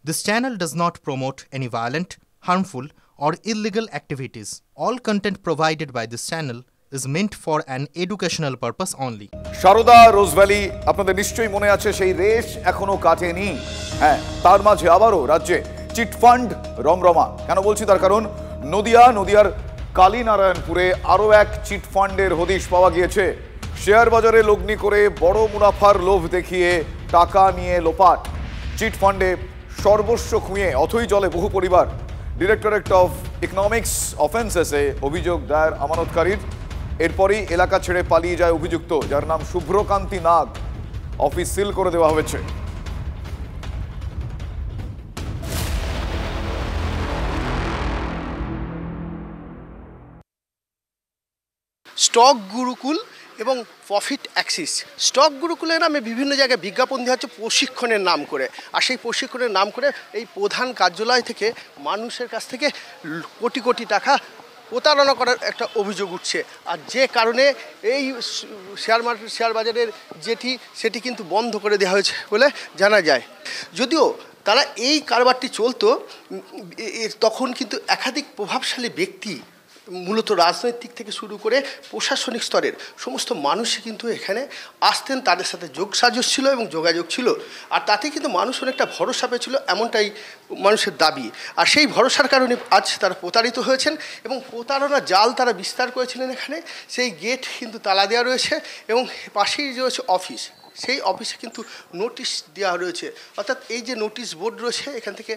This channel does not promote any violent, harmful, or illegal activities. All content provided by this channel is meant for an educational purpose only. Saradha Rose Valley আপনাদের নিশ্চয়ই মনে আছে সেই রেশ এখনো কাটেনি। হ্যাঁ, তার মাঝে আবারও রাজ্যে চিটফান্ড রমরমা। কেন বলছি তার কারণ নদিয়ার কালীনারায়ণপুরে আরও এক চিটফান্ডের হদিশ পাওয়া গিয়েছে। শেয়ার বাজারে লগ্নি করে বড় মুনাফার লোভ দেখিয়ে টাকা নিয়ে লোপাট। চিটফান্ডে সর্বস্ব খুঁয়ে অথই জলে বহু পরিবার। ডিরেক্টরেট অফ ইকোনমিক্স অফেন্সেসে অভিযোগ দায়ের আমানতকারীর। এরপরই এলাকা ছেড়ে পালিয়ে যায় অভিযুক্ত, যার নাম শুভ্রকান্তি নাগ। অফিস সিল করে দেওয়া হয়েছে। স্টক গুরুকুল এবং প্রফিট অ্যাক্সিস। স্টক গুরুকুলের নামে বিভিন্ন জায়গায় বিজ্ঞাপন দেওয়া হচ্ছে প্রশিক্ষণের নাম করে, আর সেই প্রশিক্ষণের নাম করে এই প্রধান কার্যালয় থেকে মানুষের কাছ থেকে কোটি কোটি টাকা প্রতারণা করার একটা অভিযোগ উঠছে। আর যে কারণে এই শেয়ার বাজারের সেটি কিন্তু বন্ধ করে দেওয়া হয়েছে বলে জানা যায়। যদিও তারা এই কারবারটি চলতো তখন কিন্তু একাধিক প্রভাবশালী ব্যক্তি, মূলত রাজনৈতিক থেকে শুরু করে প্রশাসনিক স্তরের সমস্ত মানুষই কিন্তু এখানে আসতেন, তাদের সাথে যোগসাজশ ছিল এবং যোগাযোগ ছিল, আর তাতে কিন্তু মানুষ অনেকটা ভরসা পেয়েছিল, এমনটাই মানুষের দাবি। আর সেই ভরসার কারণে আজ তারা প্রতারিত হয়েছেন এবং প্রতারণা জাল তারা বিস্তার করেছিলেন। এখানে সেই গেট কিন্তু তালা দেওয়া রয়েছে এবং পাশেই রয়েছে অফিস, সেই অফিসে কিন্তু নোটিশ দেওয়া রয়েছে। অর্থাৎ এই যে নোটিশ বোর্ড রয়েছে, এখান থেকে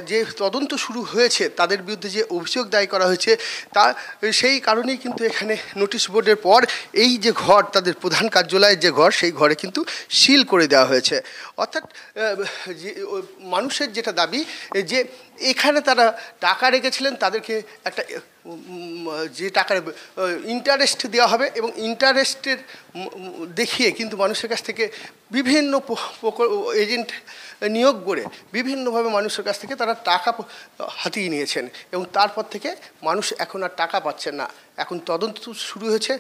যে তদন্ত শুরু হয়েছে, তাদের বিরুদ্ধে যে অভিযোগ দায় করা হয়েছে, সেই কারণেই কিন্তু এখানে নোটিশ বোর্ডের পর এই যে ঘর, তাদের প্রধান কার্যালয়ের যে ঘর, সেই ঘরে কিন্তু সিল করে দেওয়া হয়েছে। অর্থাৎ যে মানুষের যেটা দাবি যে এখানে তারা টাকা রেখেছিলেন, তাদেরকে একটা যে টাকার ইন্টারেস্ট দেওয়া হবে এবং ইন্টারেস্টের দেখিয়ে কিন্তু মানুষের কাছ থেকে বিভিন্ন এজেন্ট নিয়োগ করে বিভিন্নভাবে মানুষের কাছ থেকে তারা টাকা হাতিয়ে নিয়েছেন এবং তারপর থেকে মানুষ এখন আর টাকা পাচ্ছেন না। এখন তদন্ত শুরু হয়েছে,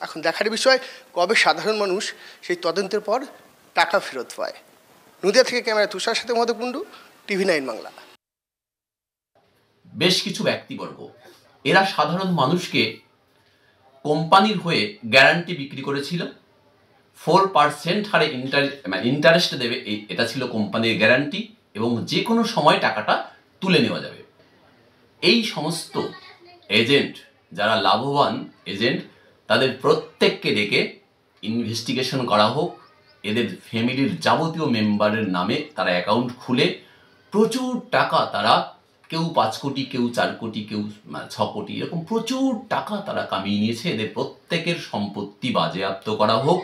এখন দেখার বিষয় কবে সাধারণ মানুষ সেই তদন্তের পর টাকা ফেরত পায়। নদিয়া থেকে ক্যামেরা তুষার সাথে মধু কুণ্ডু, TV9 বাংলা। বেশ কিছু ব্যক্তিবর্গ এরা সাধারণ মানুষকে কোম্পানির হয়ে গ্যারান্টি বিক্রি করেছিল। 4% হারে ইন্টারেস্ট দেবে, এটা ছিল কোম্পানির গ্যারান্টি, এবং যে কোনো সময় টাকাটা তুলে নেওয়া যাবে। এই সমস্ত এজেন্ট, যারা লাভবান এজেন্ট, তাদের প্রত্যেককে ডেকে ইনভেস্টিগেশন করা হোক। এদের ফ্যামিলির যাবতীয় মেম্বারের নামে তারা অ্যাকাউন্ট খুলে প্রচুর টাকা, তারা কেউ 5 কোটি, কেউ 4 কোটি, কেউ 6 কোটি, এরকম প্রচুর টাকা তারা কামিয়ে নিয়েছে। এদের প্রত্যেকের সম্পত্তি বাজেয়াপ্ত করা হোক।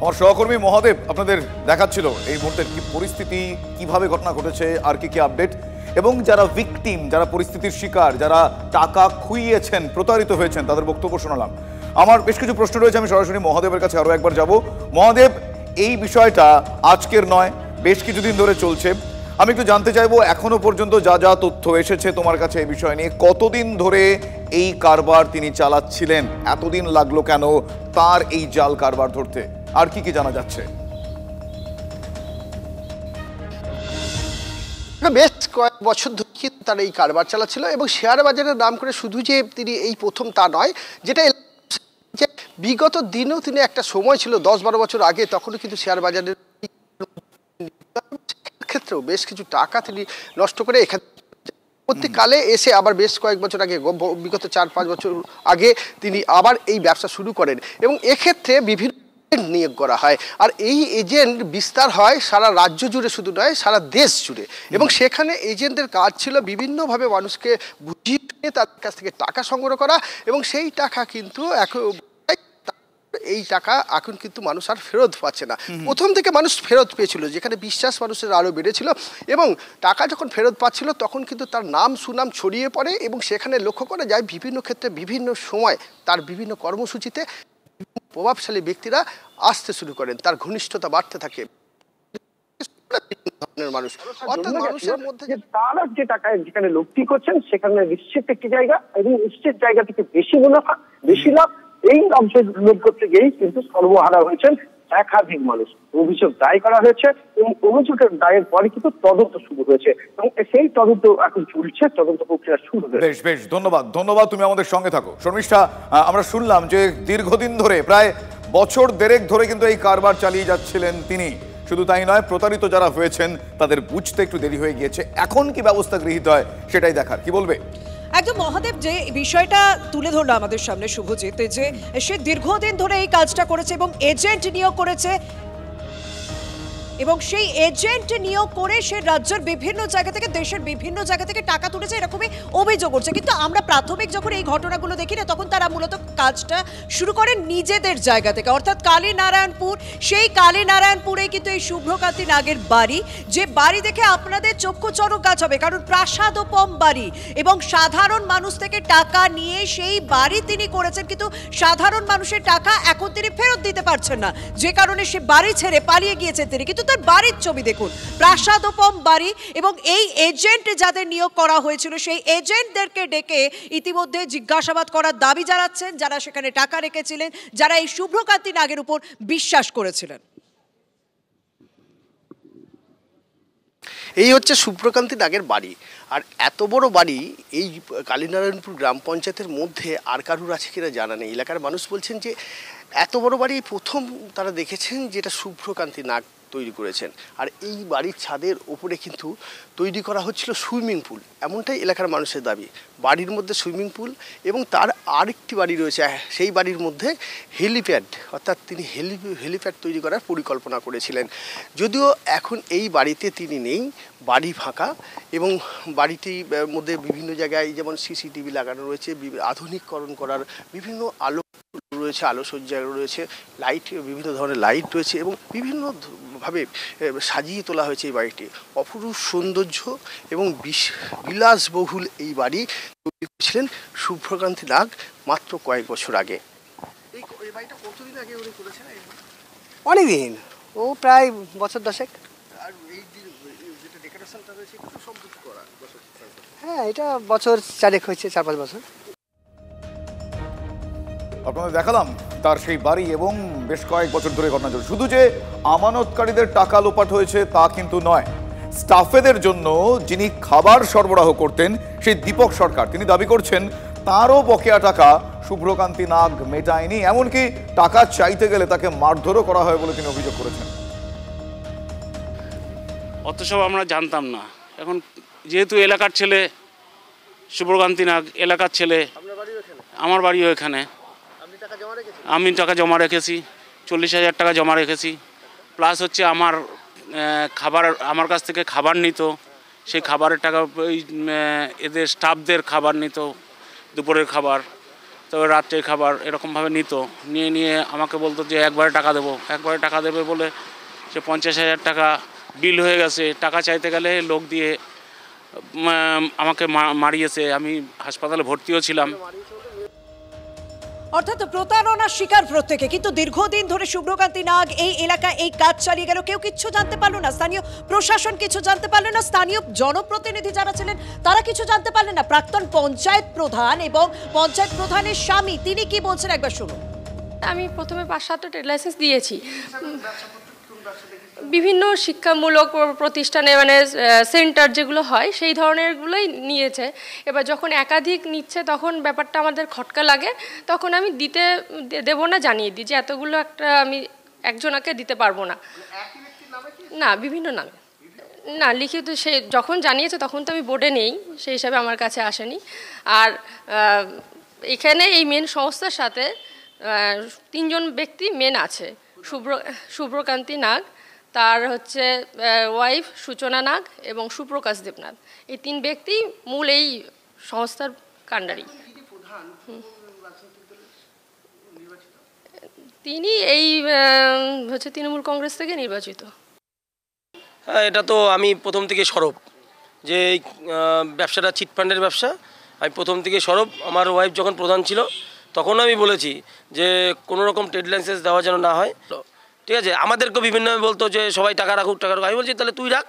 আমার সহকর্মী মহাদেব আপনাদের দেখাচ্ছিল এই মুহূর্তের কি পরিস্থিতি, কিভাবে ঘটনা ঘটেছে, আর কি আপডেট, এবং যারা ভিকটিম, যারা পরিস্থিতির শিকার, যারা টাকা খুইয়েছেন, প্রতারিত হয়েছেন, তাদের বক্তব্য শোনালাম। আমার বেশ কিছু প্রশ্ন রয়েছে, আমি সরাসরি মহাদেবের কাছে আরও একবার যাব। মহাদেব, এই বিষয়টা আজকের নয়, বেশ কিছুদিন ধরে চলছে। আমি একটু জানতে চাইবো, এখনো পর্যন্ত যা যা তথ্য এসেছে তোমার কাছে এই বিষয় নিয়ে, কতদিন ধরে এই কারবার তিনি চালাচ্ছিলেন, এতদিন লাগলো কেন তার এই জাল কারবার ধরতে, আর কি কি জানা যাচ্ছে? বেশ কয়েক বছর ধরে তারা এই কারবার চালাচ্ছিল এবং শেয়ার বাজারের নাম করে শুধু যে তিনি এই প্রথম তা নয়, যেটা বিগত দিনেও তিনি একটা সময় ছিল 10-12 বছর আগে, তখনও কিন্তু শেয়ার বাজারের ক্ষেত্রেও বেশ কিছু টাকা তিনি নষ্ট করে এখানে প্রত্যেককালে এসে আবার বেশ কয়েক বছর আগে, বিগত 4-5 বছর আগে তিনি আবার এই ব্যবসা শুরু করেন এবং এক্ষেত্রে বিভিন্ন নিয়োগ করা হয়। আর এই এজেন্ট বিস্তার হয় সারা রাজ্য জুড়ে, শুধু নয় সারা দেশ জুড়ে, এবং সেখানে এজেন্টের কাজ ছিল বিভিন্নভাবে মানুষকে বুঝিয়ে তাদের কাছ থেকে টাকা সংগ্রহ করা, এবং সেই টাকা কিন্তু এখন কিন্তু মানুষ আর ফেরত পাচ্ছে না। প্রথম থেকে মানুষ ফেরত পেয়েছিল, যেখানে বিশ্বাস মানুষের আরও বেড়েছিল, এবং টাকা যখন ফেরত পাচ্ছিল তখন কিন্তু তার নাম সুনাম ছড়িয়ে পড়ে এবং সেখানে লক্ষ্য করা যায় বিভিন্ন ক্ষেত্রে বিভিন্ন সময় তার বিভিন্ন কর্মসূচিতে প্রভাবশালী ব্যক্তিরা আসতে শুরু করেন, তার ঘনিষ্ঠতা বাড়তে থাকে। মানুষ অর্থাৎ মানুষের মধ্যে তারা যে টাকা যেখানে লুপ্তি করছেন সেখানে নিশ্চিত একটি জায়গা, এবং নিশ্চিত জায়গা থেকে বেশি মুনাফা, বেশি লাভ, এই লাভের লোভ করতে গিয়েই কিন্তু সর্বহারা হয়েছেন একাধিক মানুষ। অভিযোগ দায়ের করা হয়েছে এবং অভিযোগের দায়ের পরে কিন্তু তদন্ত শুরু হয়েছে এবং সেই তদন্ত এখন চলছে, তদন্ত প্রক্রিয়া শুরু হয়েছে। বেশ বেশ, ধন্যবাদ, তুমি আমাদের সঙ্গে থাকো। শর্মিষ্ঠা, আমরা শুনলাম যে দীর্ঘদিন ধরে, প্রায় বছর দেড়েক ধরে কিন্তু এই কারবার চালিয়ে যাচ্ছিলেন তিনি। শুধু তাই নয়, প্রতারিত যারা হয়েছেন তাদের বুঝতে একটু দেরি হয়ে গিয়েছে। এখন কি ব্যবস্থা গৃহীত হয় সেটাই দেখার। কি বলবে? একদম মহাদেব, যে বিষয়টা তুলে ধরলো আমাদের সামনে শুভজিৎ, যে সে দীর্ঘদিন ধরে এই কাজটা করেছে এবং এজেন্ট নিয়োগ করেছে এবং সেই এজেন্ট নিয়োগ করে সে রাজ্যের বিভিন্ন জায়গা থেকে, দেশের বিভিন্ন জায়গা থেকে টাকা তুলেছে, এরকমই অভিযোগ করছে। কিন্তু আমরা প্রাথমিক যখন এই ঘটনাগুলো দেখি না, তখন তারা মূলত কাজটা শুরু করেন নিজেদের জায়গা থেকে, অর্থাৎ কালীনারায়ণপুর। সেই কালীনারায়ণপুরে কিন্তু এই শুভ্রকান্তি নাগের বাড়ি, যে বাড়ি দেখে আপনাদের চক্ষু চড়ক গাছ হবে, কারণ প্রাসাদোপম বাড়ি এবং সাধারণ মানুষ থেকে টাকা নিয়ে সেই বাড়ি তিনি করেছেন। কিন্তু সাধারণ মানুষের টাকা এখন তিনি ফেরত দিতে পারছেন না, যে কারণে সে বাড়ি ছেড়ে পালিয়ে গিয়েছেন তিনি। কিন্তু তার বাড়ির ছবি দেখুন, প্রাসাদোপম বাড়ি, এবং এই এজেন্ট যাদের নিয়োগ করা হয়েছিল সেই এজেন্টদেরকে ডেকে ইতিমধ্যে জিজ্ঞাসাবাদ করার দাবি জানাচ্ছেন যারা সেখানে টাকা রেখেছিলেন, যারা এই শুভ্রকান্তি নাগের উপর বিশ্বাস করেছিলেন। এই হচ্ছে শুভ্রকান্তি নাগের বাড়ি। আর এত বড় বাড়ি এই কালীনারায়ণপুর গ্রাম পঞ্চায়েতের মধ্যে আর কারুর আছে কিনা জানা নেই। এলাকার মানুষ বলছেন যে এত বড় বাড়ি প্রথম তারা দেখেছেন, যেটা শুভ্রকান্তি নাগ তৈরি করেছেন। আর এই বাড়ির ছাদের ওপরে কিন্তু তৈরি করা হচ্ছিল সুইমিং পুল, এমনটাই এলাকার মানুষের দাবি। বাড়ির মধ্যে সুইমিং পুল এবং তার আরেকটি বাড়ি রয়েছে, সেই বাড়ির মধ্যে হেলিপ্যাড, অর্থাৎ তিনি হেলিপ্যাড তৈরি করার পরিকল্পনা করেছিলেন। যদিও এখন এই বাড়িতে তিনি নেই, বাড়ি ফাঁকা, এবং বাড়িটির মধ্যে বিভিন্ন জায়গায় যেমন সিসিটিভি লাগানো রয়েছে, আধুনিকরণ করার বিভিন্ন আলো রয়েছে, আলোসজ্জা রয়েছে, লাইট, বিভিন্ন ধরনের লাইট রয়েছে এবং বিভিন্নভাবে সাজিয়ে তোলা হয়েছে এই বাড়িটি। অপরূপ সৌন্দর্য এবং বিলাসবহুল এই বাড়ি তৈরি করেছিলেন শুভ্রকান্তি নাগ মাত্র কয়েক বছর আগে। এই বাড়িটা কতদিন আগে উনি করেছেন? অনেকদিন, ও প্রায় বছর 10। আর এই যেটা ডেকোরেশনটা রয়েছে একটু সম্পূর্ণ করা বছর? হ্যাঁ, এটা বছর 4 হয়েছে, 4-5 বছর। আপনাদের দেখালাম তার সেই বাড়ি এবং বেশ কয়েক বছর ধরে ঘটনা চলছে। শুধু যে আমানতকারীদের টাকা লোপাট হয়েছে তা কিন্তু নয়, স্টাফেদের জন্য যিনি খাবার সরবরাহ করতেন সেই দীপক সরকার, তিনি দাবি করছেন তারও বকেয়া টাকা শুভ্রকান্তি নাগ মেটায়নি। এমনকি টাকা চাইতে গেলে তাকে মারধরও করা হয় বলে তিনি অভিযোগ করেছেন। অত সব আমরা জানতাম না। এখন যেহেতু এলাকার ছেলে শুভ্রকান্তি নাগ, এলাকার ছেলে, আমার বাড়িও এখানে, আমি টাকা জমা রেখেছি, 40,000 টাকা জমা রেখেছি। প্লাস হচ্ছে আমার খাবার, আমার কাছ থেকে খাবার নিত, সেই খাবারের টাকা ওই এদের স্টাফদের খাবার নিত, দুপুরের খাবার, তবে রাত্রের খাবার, এরকমভাবে নিত। নিয়ে আমাকে বলতো যে একবারে টাকা দেবে বলে সে 50,000 টাকা বিল হয়ে গেছে। টাকা চাইতে গেলে লোক দিয়ে আমাকে মারিয়েছে। আমি হাসপাতালে ভর্তিও ছিলাম। অর্থাৎ প্রতারণার শিকার প্রত্যেকে। কিন্তু দীর্ঘদিন ধরে শুভ্রকান্তি নাগ এই এলাকায় এই কাজ চালিয়ে গেল, কেউ কিচ্ছু জানতে পারলো না, স্থানীয় প্রশাসন কিছু জানতে পারলো না, স্থানীয় জনপ্রতিনিধি যারা ছিলেন তারা কিছু জানতে পারলেন না। প্রাক্তন পঞ্চায়েত প্রধান এবং পঞ্চায়েত প্রধানের স্বামী তিনি কি বলছেন একবার শুনুন। আমি প্রথমে 5-7টা ট্রেড লাইসেন্স দিয়েছি বিভিন্ন শিক্ষামূলক প্রতিষ্ঠানে, মানে সেন্টার যেগুলো হয় সেই ধরনেরগুলোই নিয়েছে। এবার যখন একাধিক নিচ্ছে তখন ব্যাপারটা আমাদের খটকা লাগে, তখন আমি দেবো না জানিয়ে দিই যে এতগুলো একটা আমি একজনাকে দিতে পারবো না। না, বিভিন্ন নামে না লিখিত, সে যখন জানিয়েছে তখন তো আমি বোর্ডে নেই, সেই হিসাবে আমার কাছে আসেনি। আর এখানে এই মেন সংস্থার সাথে 3 জন ব্যক্তি মেন আছে। শুভ্রকান্তি নাগ, তার হচ্ছে ওয়াইফ সূচনা নাগ এবং সুপ্রকাশ দেবনাথ, এই 3 ব্যক্তি মূল এই সংস্থার কাণ্ডারি। তিনি এই হচ্ছে তৃণমূল কংগ্রেস থেকে নির্বাচিত। হ্যাঁ, এটা তো আমি প্রথম থেকে সরব যে ব্যবসাটা চিটফান্ডের ব্যবসা, আমি প্রথম থেকে সরব। আমার ওয়াইফ যখন প্রধান ছিল তখন আমি বলেছি যে কোনো রকম ট্রেড লাইসেন্স দেওয়া যেন না হয়, ঠিক আছে। আমাদেরকেও বিভিন্নভাবে বলতো যে সবাই টাকা রাখুক। আমি বলছি তাহলে তুই রাখ।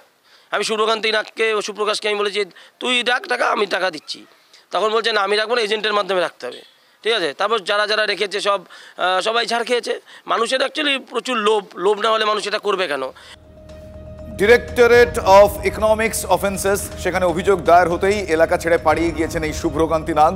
আমি শুভ্রকান্তি নাগকে ও সুপ্রকাশকে আমি বলেছি তুই রাখ টাকা, আমি টাকা দিচ্ছি। তখন বলছে না, আমি রাখবো না, এজেন্টের মাধ্যমে রাখতে হবে, ঠিক আছে। তারপর যারা যারা রেখেছে সবাই ঝাড় খেয়েছে। মানুষের অ্যাকচুয়ালি প্রচুর লোভ না হলে মানুষ এটা করবে কেন? ডিরেক্টরেট অফ ইকোনমিক্স অফেন্সেস সেখানে অভিযোগ দায়ের হতেই এলাকা ছেড়ে পালিয়ে গিয়েছেন এই শুভ্রকান্তি নাগ।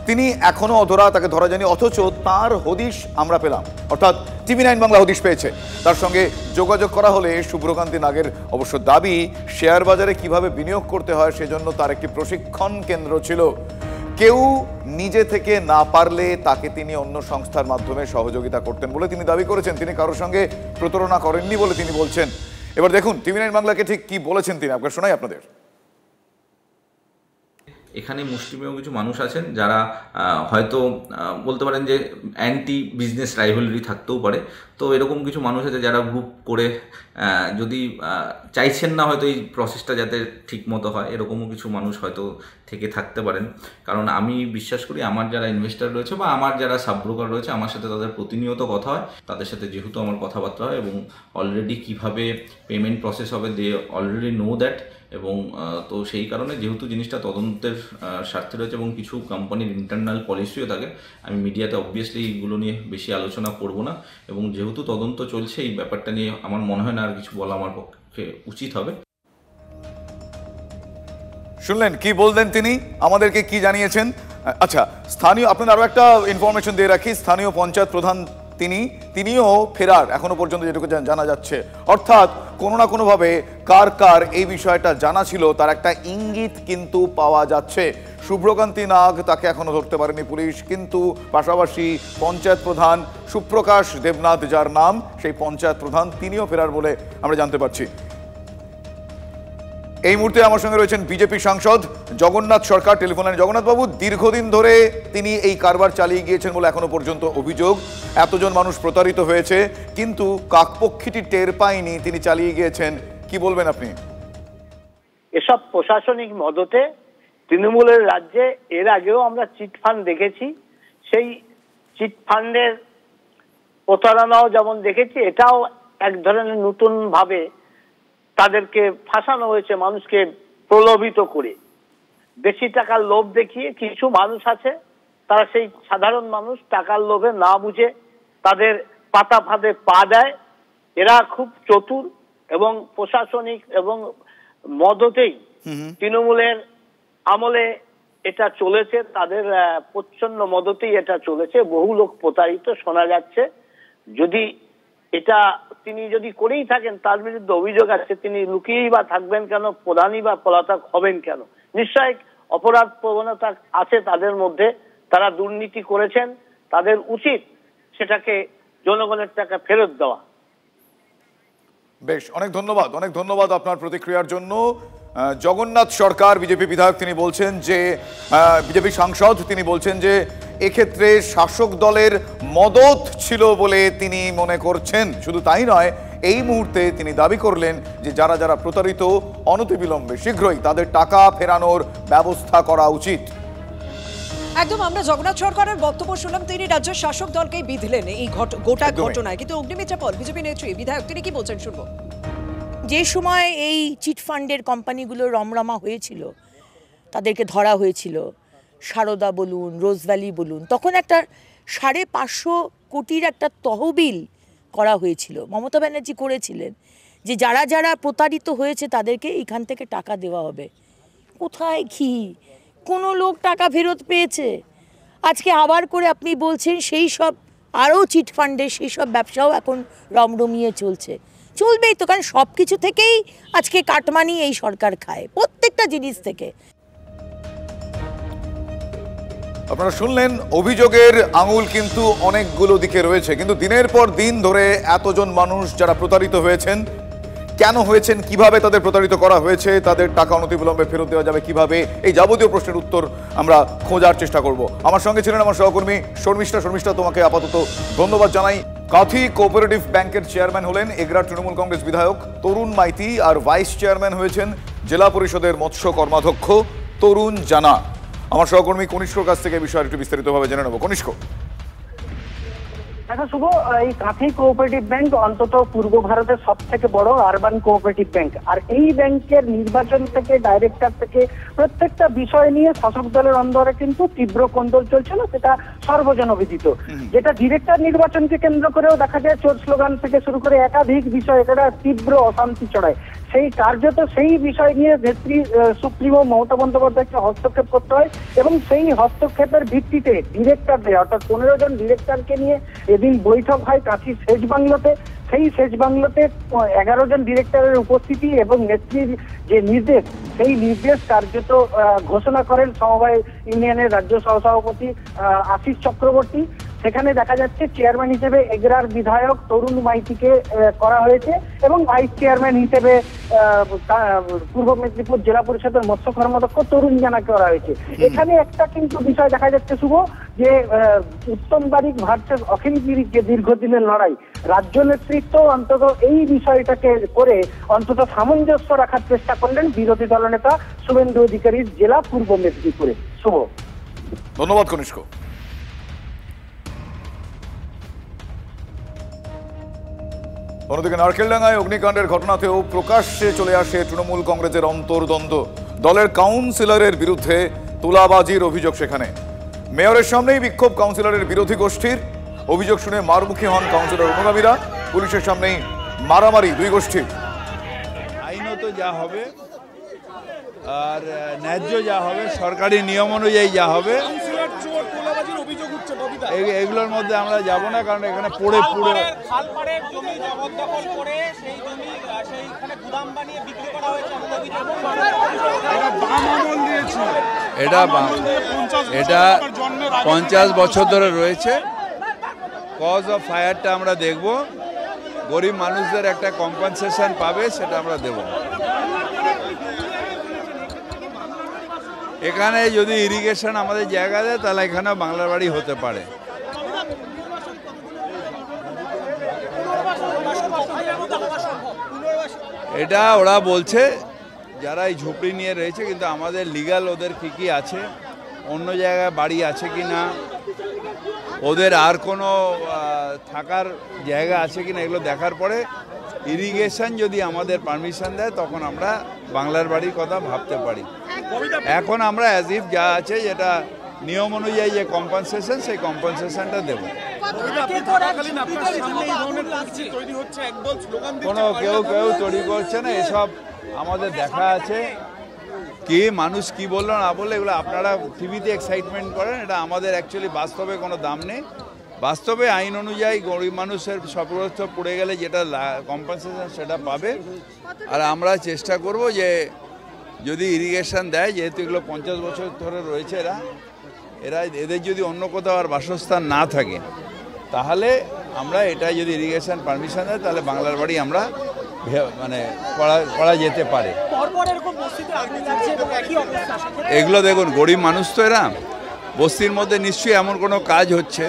তিনি এখনো অধরা, তাকে ধরা যায়নি, অথচ তার হদিশ আমরা পেলাম, অর্থাৎ TV9 বাংলা হদিশ পেয়েছে। তার সঙ্গে যোগাযোগ করা হলে শুভ্রকান্তি নাগের অবশ্য দাবি শেয়ার বাজারে কিভাবে বিনিয়োগ করতে হয় সেজন্য তার একটি প্রশিক্ষণ কেন্দ্র ছিল। কেউ নিজে থেকে না পারলে তাকে তিনি অন্য সংস্থার মাধ্যমে সহযোগিতা করতেন বলে তিনি দাবি করেছেন। তিনি কারোর সঙ্গে প্রতারণা করেননি বলে তিনি বলছেন। এবার দেখুন TV9 বাংলাকে ঠিক কি বলেছেন তিনি, আপনাকে শোনাই আপনাদের। এখানে মুষ্টিমেয় কিছু মানুষ আছেন যারা হয়তো বলতে পারেন যে অ্যান্টি বিজনেস রাইভালরি থাকতেও পারে। তো এরকম কিছু মানুষ আছে যারা গ্রুপ করে যদি চাইছেন না হয়তো এই প্রসেসটা যাতে ঠিক মতো হয়, এরকমও কিছু মানুষ হয়তো থেকে থাকতে পারেন। কারণ আমি বিশ্বাস করি আমার যারা ইনভেস্টার রয়েছে বা আমার যারা সাবব্রোকার রয়েছে, আমার সাথে তাদের প্রতিনিয়ত কথা হয়, তাদের সাথে যেহেতু আমার কথাবার্তা হয় এবং অলরেডি কিভাবে পেমেন্ট প্রসেস হবে দে অলরেডি নো দ্যাট। এবং তো সেই কারণে যেহেতু জিনিসটা তদন্তের স্বার্থে রয়েছে এবং কিছু কোম্পানির ইন্টারনাল পলিসিও থাকে, আমি মিডিয়াতে অবভিয়াসলি এইগুলো নিয়ে বেশি আলোচনা করব না। এবং যেহেতু তদন্ত চলছে এই ব্যাপারটা নিয়ে আমার মনে হয় না আর কিছু বলা আমার পক্ষে উচিত হবে। শুনলেন কি বললেন তিনি, আমাদেরকে কি জানিয়েছেন। আচ্ছা, স্থানীয় আপনাদের আরও একটা ইনফরমেশন দিয়ে রাখি, স্থানীয় পঞ্চায়েত প্রধান তিনিও ফেরার এখনো পর্যন্ত যেটুকু জানা যাচ্ছে। অর্থাৎ কোনো না কোনোভাবে কার এই বিষয়টা জানা ছিল তার একটা ইঙ্গিত কিন্তু পাওয়া যাচ্ছে। শুভ্রকান্তি নাগ তাকে এখনো ধরতে পারেনি পুলিশ, কিন্তু পাশাপাশি পঞ্চায়েত প্রধান সুপ্রকাশ দেবনাথ যার নাম, সেই পঞ্চায়েত প্রধান তিনিও ফেরার বলে আমরা জানতে পারছি। এই মুহূর্তে আমার সঙ্গে রয়েছেন বিজেপি সাংসদ জগন্নাথ সরকার টেলিফোন লাইনে। জগন্নাথ বাবু, দীর্ঘদিন ধরে তিনি এই কারবার চালিয়ে গিয়েছেন বলে এখনো পর্যন্ত অভিযোগ। এতজন মানুষ প্রতারিত হয়েছে কিন্তু কাকপক্ষীটি টের পায়নি, তিনি চালিয়ে গিয়েছেন, কি বলবেন আপনি? এসব প্রশাসনিক মদতে তৃণমূলের রাজ্যে এর আগেও আমরা চিটফান্ড দেখেছি, সেই চিটফান্ডের প্রতারণাও যেমন দেখেছি, এটাও এক ধরনের নতুন ভাবে তাদেরকে ফাঁসানো হয়েছে, মানুষকে প্রলোভিত করে। বেশি টাকার লোভ দেখিয়ে কিছু মানুষ আছে, তারা সেই সাধারণ মানুষ টাকার লোভে না বুঝে তাদের পাতা ফাঁদে পা দেয়। এরা খুব চতুর এবং প্রশাসনিক এবং মদতেই তৃণমূলের আমলে এটা চলেছে, তাদের প্রচ্ছন্ন মদতেই এটা চলেছে। বহু লোক প্রতারিত শোনা যাচ্ছে। যদি এটা তিনি যদি করেই থাকেন, তার বিরুদ্ধে অভিযোগ আছে, তিনি লুকিয়েই বা থাকবেন কেন, প্রধানই বা পলাতক হবেন কেন? নিশ্চয়ই অপরাধ প্রবণতা আছে তাদের মধ্যে, তারা দুর্নীতি করেছেন, তাদের উচিত সেটাকে জনগণের টাকা ফেরত দেওয়া। বেশ, অনেক ধন্যবাদ আপনার প্রতিক্রিয়ার জন্য। জগন্নাথ সরকার বিজেপি বিধায়ক, তিনি বলছেন যে বিজেপি সাংসদ, তিনি বলছেন যে এক্ষেত্রে শাসক দলের মদত ছিল বলে তিনি মনে করছেন। শুধু তাই নয়, এই মুহূর্তে তিনি দাবি করলেন যে যারা যারা প্রতারিত অনতিবিলম্বে শীঘ্রই তাদের টাকা ফেরানোর ব্যবস্থা করা উচিত। একদম, আমরা জগন্নাথ সরকারের বক্তব্য শুনলাম, তিনি রাজ্যের শাসক দলকেই বিধলেন এই গোটা ঘটনায়। কিন্তু অগ্নিমিত্রা পল, বিজেপি নেত্রী বিধায়ক, তিনি কি বলছেন শুনবো। যে সময় এই চিটফান্ডের কোম্পানিগুলো রমরমা হয়েছিল, তাদেরকে ধরা হয়েছিল, সারদা বলুন, রোজভ্যালি বলুন, তখন একটা 550 কোটির একটা তহবিল করা হয়েছিল। মমতা ব্যানার্জি করেছিলেন যে যারা যারা প্রতারিত হয়েছে তাদেরকে এখান থেকে টাকা দেওয়া হবে। কোথায় কি কোনো লোক টাকা ফেরত পেয়েছে? আজকে আবার করে আপনি বলছেন সেই সব আরও চিটফান্ডের সেই সব ব্যবসাও এখন রমরমিয়ে চলবেই তো, কারণ সব কিছু থেকেই আজকে কাটমানি এই সরকার খায়, প্রত্যেকটা জিনিস থেকে। আপনারা শুনলেন, অভিযোগের আঙুল কিন্তু অনেকগুলো দিকে রয়েছে, কিন্তু দিনের পর দিন ধরে এতজন মানুষ যারা প্রতারিত হয়েছেন, কেন হয়েছেন, কিভাবে তাদের প্রতারিত করা হয়েছে, তাদের টাকা অনতিবিলম্বে ফেরত দেওয়া যাবে কিভাবে, এই যাবতীয় প্রশ্নের উত্তর আমরা খোঁজার চেষ্টা করব। আমার সঙ্গে ছিলেন আমার সহকর্মী শর্মিষ্ঠা, তোমাকে আপাতত ধন্যবাদ জানাই। কাঁথি কোঅপারেটিভ ব্যাংকের চেয়ারম্যান হলেন এগরার তৃণমূল কংগ্রেস বিধায়ক তরুণ মাইতি, আর ভাইস চেয়ারম্যান হয়েছেন জেলা পরিষদের মৎস্য কর্মাধ্যক্ষ তরুণ জানা। আমার সহকর্মী কনিষ্কর কাছ থেকে বিষয়ে একটু বিস্তারিতভাবে জেনে নেব। কনিষ্ক, আচ্ছা শুভ, এই কাঁথি কোঅপারেটিভ ব্যাংক অন্তত পূর্ব ভারতের সব থেকে বড় আরবান কোঅপারেটিভ ব্যাংক, আর এই ব্যাংকের নির্বাচন থেকে ডাইরেক্টর থেকে প্রত্যেকটা বিষয় নিয়ে শাসক দলের অন্দরে কিন্তু তীব্র কোন্দল চলছিল, সেটা সর্বজনবিদিত। যেটা ডিরেক্টর নির্বাচনকে কেন্দ্র করেও দেখা যায় চোর স্লোগান থেকে শুরু করে একাধিক বিষয় এটা তীব্র অশান্তি ছড়ায়। সেই কার্যত সেই বিষয় নিয়ে নেত্রী সুপ্রিমো মমতা বন্দ্যোপাধ্যায়কে হস্তক্ষেপ করতে হয় এবং সেই হস্তক্ষেপের ভিত্তিতে ডিরেক্টরদের অর্থাৎ 15 জন ডিরেক্টরকে নিয়ে এদিন বৈঠক হয় কাঁথির সেচ বাংলোতে। সেই সেচ বাংলোতে 11 জন ডিরেক্টরের উপস্থিতি এবং নেত্রীর যে নির্দেশ, সেই নির্দেশ কার্যত ঘোষণা করেন সমবায় ইউনিয়নের রাজ্য সহসভাপতি আশিস চক্রবর্তী। সেখানে দেখা যাচ্ছে চেয়ারম্যান হিসেবে এগরার বিধায়ক তরুণ মাইতিকে করা হয়েছে এবং ভাইস চেয়ারম্যান হিসেবে পূর্ব মেদিনীপুর জেলা পরিষদের মৎস্য কর্মদক্ষ তরুণ জানাকে করা হয়েছে। এখানে একটা কিন্তু বিষয় দেখা যাচ্ছে শুভ, যে উত্তম বারিক ভার্সেস অখিল গিরির যে দীর্ঘদিনের লড়াই, রাজ্য নেতৃত্ব অন্তত এই বিষয়টাকে করে অন্তত সামঞ্জস্য রাখার চেষ্টা করলেন বিরোধী দলনেতা শুভেন্দু অধিকারীর জেলা পূর্ব মেদিনীপুরে। শুভ, ধন্যবাদ কনিষ্ক। অন্যদিকে নারকেলডাঙ্গায় অগ্নিকাণ্ডের ঘটনাতেও প্রকাশ্যে চলে আসে তৃণমূল কংগ্রেসের অন্তর্দ্বন্দ্ব। দলের কাউন্সিলরের বিরুদ্ধে তোলাবাজির অভিযোগ। সেখানে মেয়রের সামনেই বিক্ষোভ কাউন্সিলরের বিরোধী গোষ্ঠীর। অভিযোগ শুনে মারমুখী হন কাউন্সিলর অনুগামীরা। পুলিশের সামনেই মারামারি দুই গোষ্ঠীর। আইনত যা হবে আর ন্যায্য যা হবে, সরকারি নিয়ম অনুযায়ী যা হবে, এগুলোর মধ্যে আমরা যাব না, কারণ এখানে পড়ে এটা 50 বছর ধরে রয়েছে। কজ অফ ফায়ারটা আমরা দেখব, গরিব মানুষদের একটা কম্পেনসেশন পাবে, সেটা আমরা দেব। এখানে যদি ইরিগেশন আমাদের জায়গা দেয় তাহলে এখানেও বাংলার বাড়ি হতে পারে। এটা ওরা বলছে যারা এই ঝুপড়ি নিয়ে রয়েছে, কিন্তু আমাদের লিগ্যাল ওদের কি আছে, অন্য জায়গায় বাড়ি আছে কি না, ওদের আর কোনো থাকার জায়গা আছে কি না, এগুলো দেখার পরে ইরিগেশন যদি আমাদের পারমিশন দেয় তখন আমরা বাংলার বাড়ির কথা ভাবতে পারি। এখন আমরা অ্যাজ ইফ যা আছে, যেটা নিয়ম অনুযায়ী যে কম্পেনসেশন, সেই কম্পেনসেশনটা দেব। কোনো কেউ তৈরি করছে না, এসব আমাদের দেখা আছে। কি মানুষ কি বললো না বললো, এগুলো আপনারা টিভিতে এক্সাইটমেন্ট করেন, এটা আমাদের অ্যাকচুয়ালি বাস্তবে কোনো দাম নেই। বাস্তবে আইন অনুযায়ী গরিব মানুষের সর্বগ্রস্ত পড়ে গেলে যেটা কম্পেনসেশন সেটা পাবে। আর আমরা চেষ্টা করব যে যদি ইরিগেশন দেয়, যেহেতু এগুলো 50 বছর ধরে রয়েছে, এদের যদি অন্য কোথাও আর বাসস্থান না থাকে, তাহলে আমরা এটা যদি ইরিগেশন পারমিশন দেয় তাহলে বাংলার বাড়ি আমরা মানে করা যেতে পারে। এগুলো দেখুন, গরিব মানুষ তো এরা, বস্তির মধ্যে নিশ্চয়ই এমন কোনো কাজ হচ্ছে,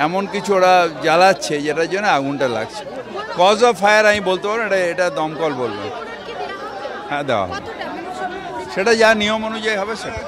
এমন কিছু ওরা জ্বালাচ্ছে যেটার জন্য আগুনটা লাগছে। কজ অফ ফায়ার আমি বলতে পারবো না, এটা দমকল বলবো। হ্যাঁ, দেওয়া হবে, সেটা যা নিয়ম অনুযায়ী হবে সেটা।